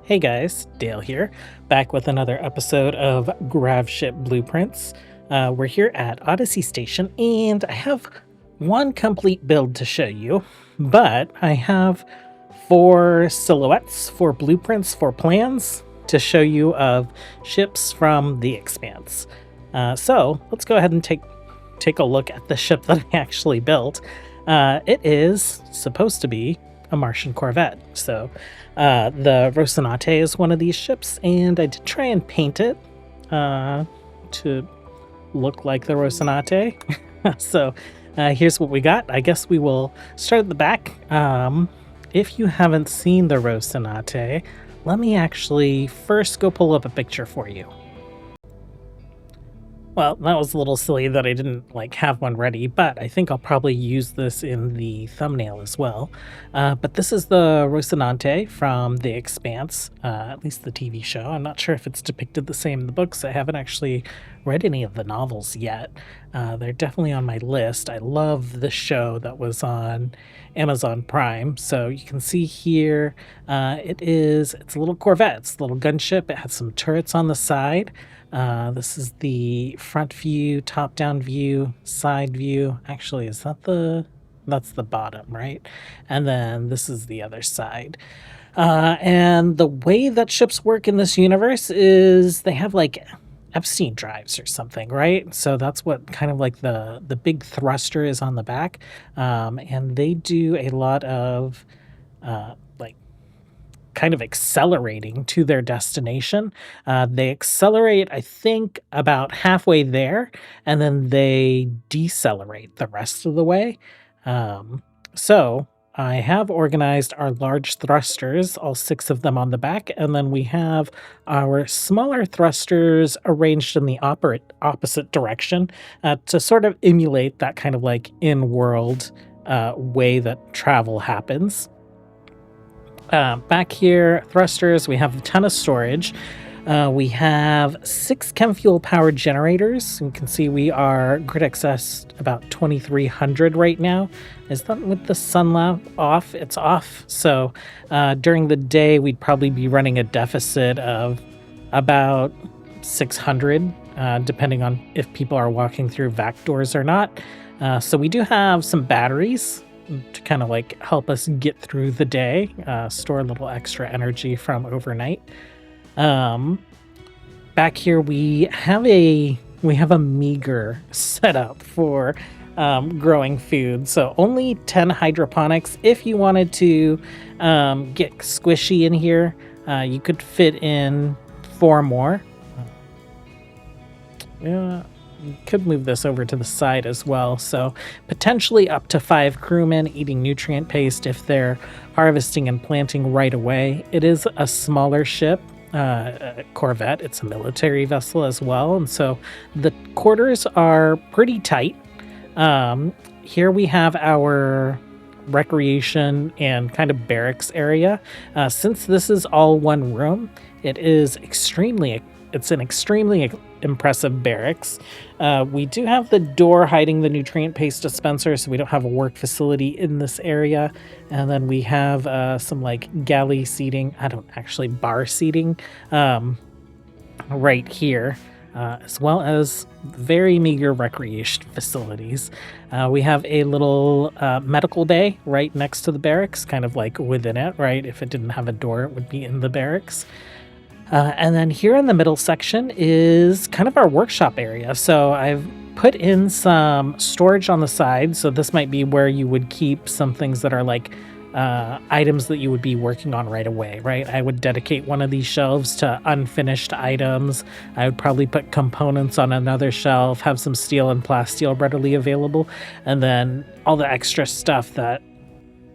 Hey guys, Dale here, back with another episode of Gravship Blueprints. We're here at Odyssey Station, and I have one complete build to show you, but I have 4 silhouettes, 4 blueprints, 4 plans to show you of ships from the Expanse. So let's go ahead and take a look at the ship that I actually built. It is supposed to be a Martian Corvette. So the Rocinante is one of these ships, and I did try and paint it to look like the Rocinante. So here's what we got. I guess we will start at the back. If you haven't seen the Rocinante, let me actually first go pull up a picture for you. Well, that was a little silly that I didn't have one ready, but I think I'll probably use this in the thumbnail as well. But this is the Rosinante from The Expanse, at least the TV show. I'm not sure if it's depicted the same in the books. I haven't actually read any of the novels yet. They're definitely on my list. I love the show that was on Amazon Prime. So you can see here, it's a little Corvette. It's a little gunship. It has some turrets on the side. This is the front view, top-down view, side view. Actually, that's the bottom, right? And then this is the other side. And the way that ships work in this universe is they have Epstein drives or something, right? So that's what kind of the big thruster is on the back. And they do a lot of kind of accelerating to their destination. They accelerate, I think, about halfway there, and then they decelerate the rest of the way. So I have organized our large thrusters, all 6 of them on the back, and then we have our smaller thrusters arranged in the opposite direction to sort of emulate that kind of in-world way that travel happens. Back here, thrusters, we have a ton of storage. We have 6 chem fuel powered generators. You can see we are grid access about 2300 right now. Is that with the sun lamp off? It's off. So during the day, we'd probably be running a deficit of about 600, depending on if people are walking through vac doors or not. So we do have some batteries to kind of help us get through the day, store a little extra energy from overnight. Back here we have a meager setup for growing food. So only 10 hydroponics. If you wanted to get squishy in here, you could fit in 4 more. Yeah. You could move this over to the side as well. So potentially up to 5 crewmen eating nutrient paste if they're harvesting and planting right away. It is a smaller ship, Corvette. It's a military vessel as well. And so the quarters are pretty tight. Here we have our recreation and kind of barracks area. Since this is all one room, it's an extremely impressive barracks. We do have the door hiding the nutrient paste dispenser, so we don't have a work facility in this area. And then we have some galley seating, bar seating right here, as well as very meager recreation facilities. We have a little medical bay right next to the barracks, kind of within it, right? If it didn't have a door, it would be in the barracks. And then here in the middle section is kind of our workshop area. So I've put in some storage on the side. So this might be where you would keep some things that are items that you would be working on right away, right? I would dedicate one of these shelves to unfinished items. I would probably put components on another shelf, have some steel and plasteel readily available, and then all the extra stuff that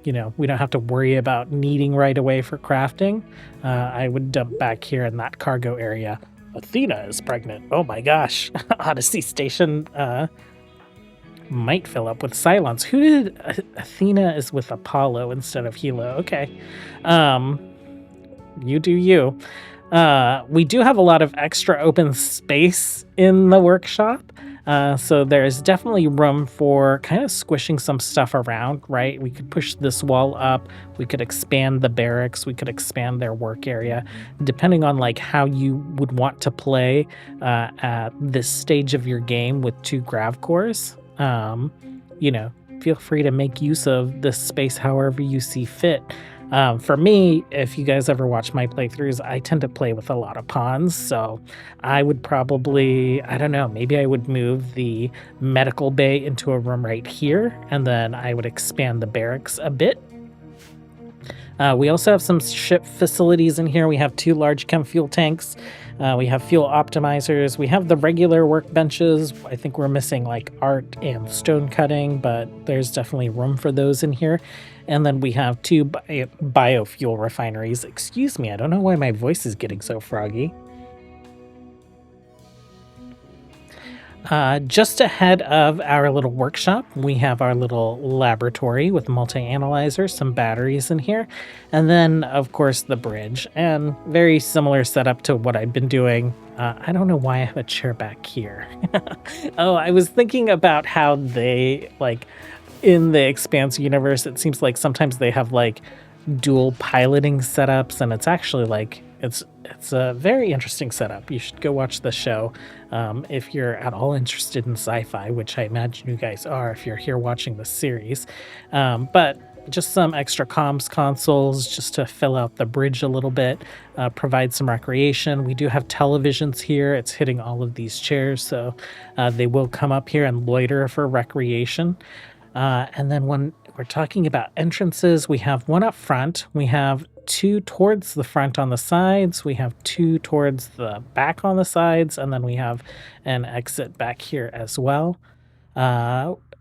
we don't have to worry about needing right away for crafting. I would dump back here in that cargo area. Athena is pregnant. Oh my gosh. Odyssey Station might fill up with Cylons. Who did... Athena is with Apollo instead of Hilo. Okay. You do you. We do have a lot of extra open space in the workshop. So there's definitely room for kind of squishing some stuff around, right? We could push this wall up, we could expand the barracks, we could expand their work area, depending on like how you would want to play at this stage of your game with 2 grav cores. You know, feel free to make use of this space however you see fit. For me, if you guys ever watch my playthroughs, I tend to play with a lot of pawns, so I would probably, I don't know, maybe I would move the medical bay into a room right here, and then I would expand the barracks a bit. We also have some ship facilities in here. We have 2 large chem fuel tanks. We have fuel optimizers. We have the regular workbenches. I think we're missing like art and stone cutting, but there's definitely room for those in here. And then we have 2 biofuel refineries. Excuse me, I don't know why my voice is getting so froggy. Just ahead of our little workshop, we have our little laboratory with multi-analyzers, some batteries in here, and then, of course, the bridge. And very similar setup to what I've been doing. I don't know why I have a chair back here. Oh, I was thinking about how they, like, in the Expanse universe, it seems like sometimes they have, like, dual piloting setups, and it's actually, like, it's a very interesting setup. You should go watch the show if you're at all interested in sci-fi, which I imagine you guys are if you're here watching the series. But just some extra comms consoles just to fill out the bridge a little bit, provide some recreation. We do have televisions here. It's hitting all of these chairs, so they will come up here and loiter for recreation. And then when we're talking about entrances, we have one up front. We have 2 towards the front on the sides. We have 2 towards the back on the sides. And then we have an exit back here as well.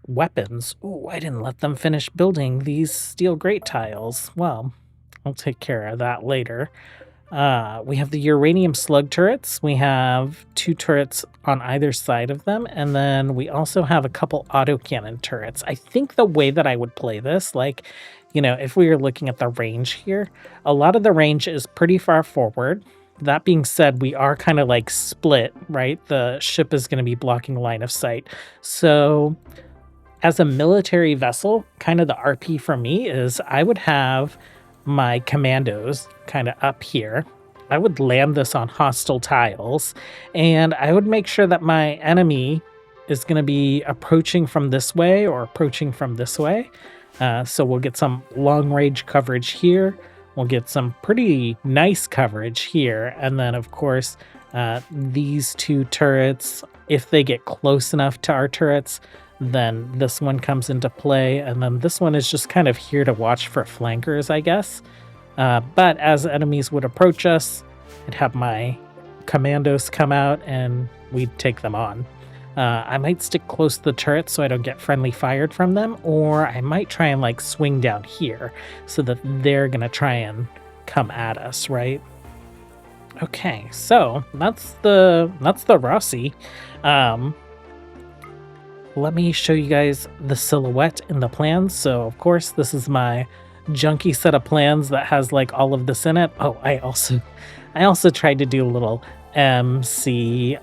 Weapons. Ooh, I didn't let them finish building these steel grate tiles. Well, I'll take care of that later. We have the uranium slug turrets. We have 2 turrets on either side of them. And then we also have a couple autocannon turrets. I think the way that I would play this, like, you know, if we were looking at the range here, a lot of the range is pretty far forward. That being said, we are kind of like split, right? The ship is going to be blocking line of sight. So as a military vessel, kind of the RP for me is I would have my commandos kind of up here. I would land this on hostile tiles, and I would make sure that my enemy is going to be approaching from this way or approaching from this way. So we'll get some long range coverage here. We'll get some pretty nice coverage here. And then, of course, these 2 turrets, if they get close enough to our turrets, then this one comes into play. And then this one is just kind of here to watch for flankers, I guess. But as enemies would approach us, I'd have my commandos come out and we'd take them on. I might stick close to the turret so I don't get friendly fired from them, or I might try and like swing down here so that they're gonna try and come at us, right? Okay, so that's the Roci. Let me show you guys the silhouette in the plans. So of course this is my junky set of plans that has like all of this in it. Oh, I also tried to do a little MCRN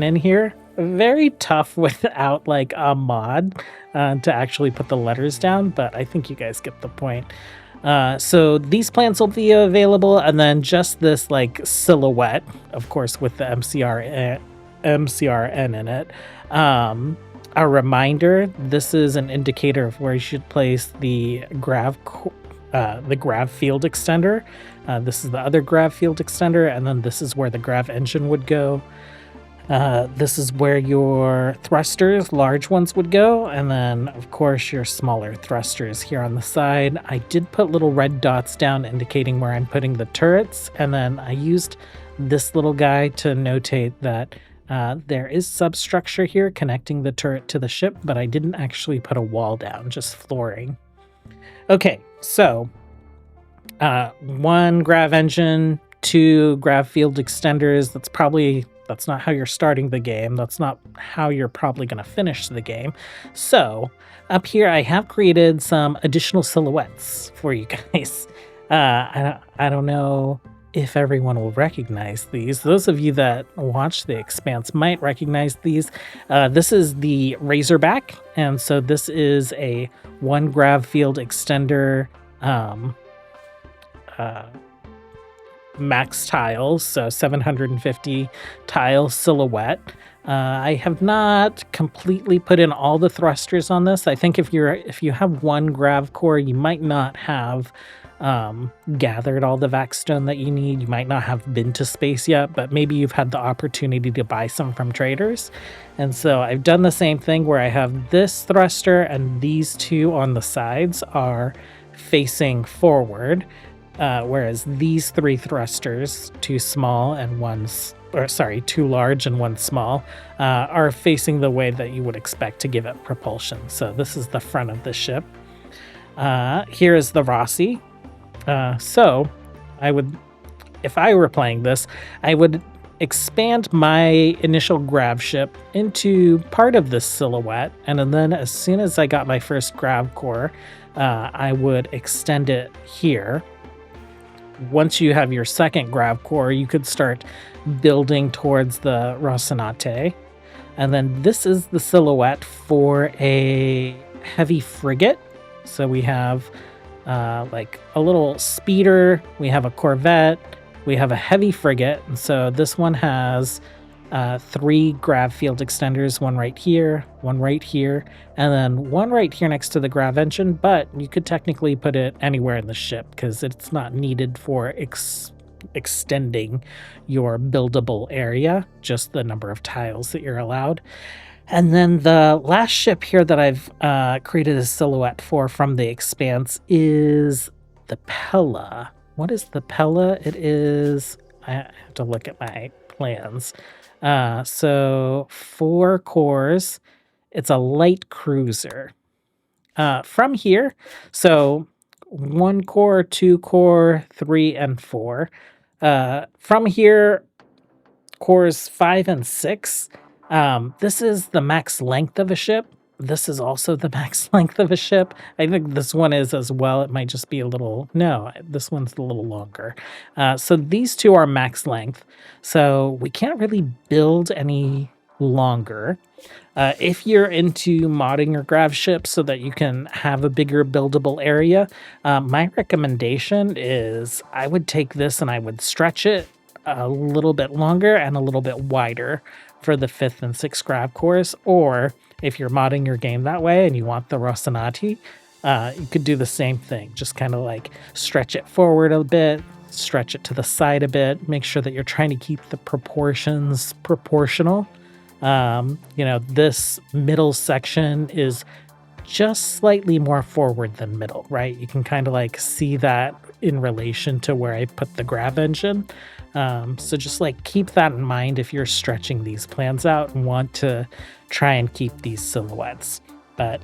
in here. Very tough without like a mod to actually put the letters down, but I think you guys get the point. So these plans will be available, and then just this like silhouette, of course, with the MCRN in it. A reminder, this is an indicator of where you should place the grav field extender. This is the other grav field extender, and then this is where the grav engine would go. This is where your thrusters, large ones, would go, and then, of course, your smaller thrusters here on the side. I did put little red dots down indicating where I'm putting the turrets, and then I used this little guy to notate that there is substructure here connecting the turret to the ship, but I didn't actually put a wall down, just flooring. Okay, so 1 grav engine, 2 grav field extenders. That's not how you're starting the game. That's not how you're probably going to finish the game. So up here, I have created some additional silhouettes for you guys. I don't know if everyone will recognize these. Those of you that watch the Expanse might recognize these. This is the Razorback, and so this is a 1 grav field extender max tiles, so 750 tile silhouette. I have not completely put in all the thrusters on this. I think if you have 1 grav core, you might not have gathered all the Vaxstone that you need. You might not have been to space yet, but maybe you've had the opportunity to buy some from traders. And so I've done the same thing where I have this thruster and these two on the sides are facing forward, whereas these 3 thrusters, 2 small and 2 large and 1 small, are facing the way that you would expect to give it propulsion. So this is the front of the ship. Here is the Roci. So if I were playing this, I would expand my initial Gravship into part of this silhouette, and then as soon as I got my first grav core, I would extend it here. Once you have your second grav core, you could start building towards the Rocinante. And then this is the silhouette for a heavy frigate. So we have like a little speeder, we have a Corvette, we have a heavy frigate. And so this one has 3 grav field extenders, 1 right here, 1 right here, and then 1 right here next to the grav engine, but you could technically put it anywhere in the ship because it's not needed for extending your buildable area, just the number of tiles that you're allowed. And then the last ship here that I've created a silhouette for from the Expanse is the Pella. What is the Pella? It is, I have to look at my plans. So 4 cores, it's a light cruiser. From here, so 1 core, 2 core, 3, and 4. From here, cores 5 and 6. This is the max length of a ship. This is also the max length of a ship. I think this one is as well. It might just be a little... No, this one's a little longer. So these two are max length. So we can't really build any longer. If you're into modding your Gravship so that you can have a bigger buildable area, my recommendation is I would take this and I would stretch it a little bit longer and a little bit wider for the 5th and 6th grav cores. Or if you're modding your game that way and you want the Rosinante, you could do the same thing. Just kind of like stretch it forward a bit, stretch it to the side a bit, make sure that you're trying to keep the proportions proportional. This middle section is just slightly more forward than middle, right? You can kind of like see that in relation to where I put the grav engine. So just like keep that in mind if you're stretching these plans out and want to try and keep these silhouettes. But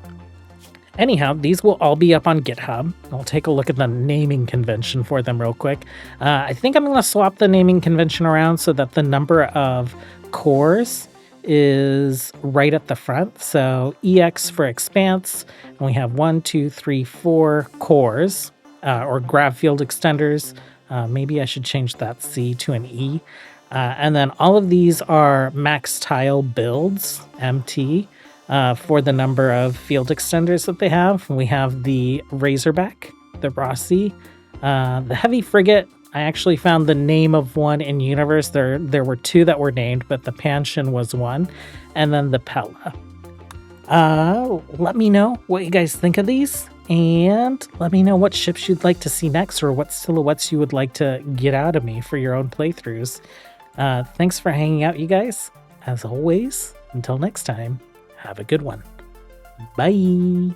anyhow, these will all be up on GitHub. I'll take a look at the naming convention for them real quick. I think I'm going to swap the naming convention around so that the number of cores is right at the front. So EX for Expanse, and we have 1, 2, 3, 4 cores, or grav field extenders. Maybe I should change that C to an E. And then all of these are max tile builds, MT, for the number of field extenders that they have. We have the Razorback, the Roci, the Heavy Frigate. I actually found the name of one in universe. There were 2 that were named, but the Pansion was one. And then the Pella. Let me know what you guys think of these. And let me know what ships you'd like to see next or what silhouettes you would like to get out of me for your own playthroughs. Thanks for hanging out, you guys. As always, until next time, have a good one. Bye!